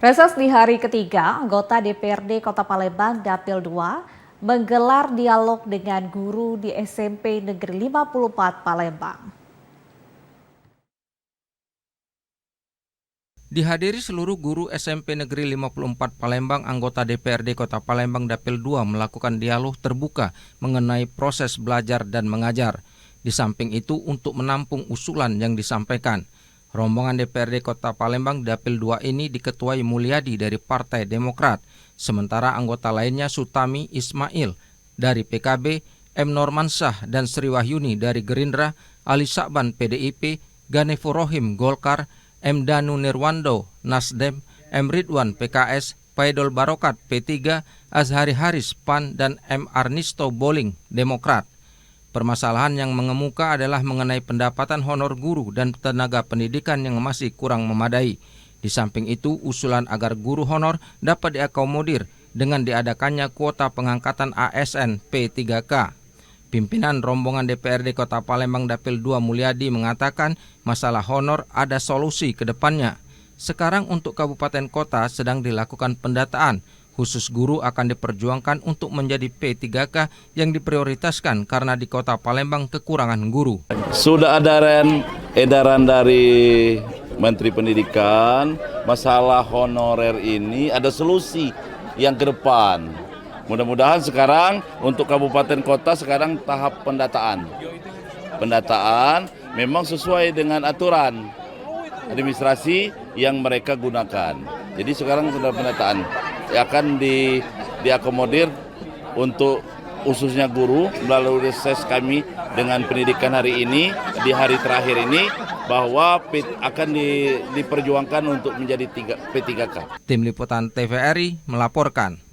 Reses di hari ketiga, anggota DPRD Kota Palembang Dapil 2 menggelar dialog dengan guru di SMP Negeri 54 Palembang. Dihadiri seluruh guru SMP Negeri 54 Palembang, anggota DPRD Kota Palembang Dapil 2 melakukan dialog terbuka mengenai proses belajar dan mengajar. Di samping itu untuk menampung usulan yang disampaikan. Rombongan DPRD Kota Palembang Dapil 2 ini diketuai Mulyadi dari Partai Demokrat, sementara anggota lainnya Sutami Ismail dari PKB, M. Normansyah dan Sri Wahyuni dari Gerindra, Ali Sakban PDIP, Ganefur Rohim Golkar, M. Danu Nirwando Nasdem, M. Ridwan PKS, Faidol Barokat P3, Azhari Haris PAN, dan M. Arnisto Boling Demokrat. Permasalahan yang mengemuka adalah mengenai pendapatan honor guru dan tenaga pendidikan yang masih kurang memadai. Di samping itu, usulan agar guru honor dapat diakomodir dengan diadakannya kuota pengangkatan ASN P3K. Pimpinan rombongan DPRD Kota Palembang Dapil 2 Mulyadi mengatakan masalah honor ada solusi ke depannya. Sekarang untuk kabupaten kota sedang dilakukan pendataan. Khusus guru akan diperjuangkan untuk menjadi P3K yang diprioritaskan karena di Kota Palembang kekurangan guru. Sudah ada edaran dari Menteri Pendidikan, masalah honorer ini ada solusi yang ke depan. Mudah-mudahan sekarang untuk kabupaten kota sekarang tahap pendataan. Pendataan memang sesuai dengan aturan administrasi yang mereka gunakan. Jadi sekarang sudah pendataan akan diakomodir untuk khususnya guru melalui reses kami dengan pendidikan hari ini di hari terakhir ini bahwa akan diperjuangkan untuk menjadi P3K. Tim Liputan TVRI melaporkan.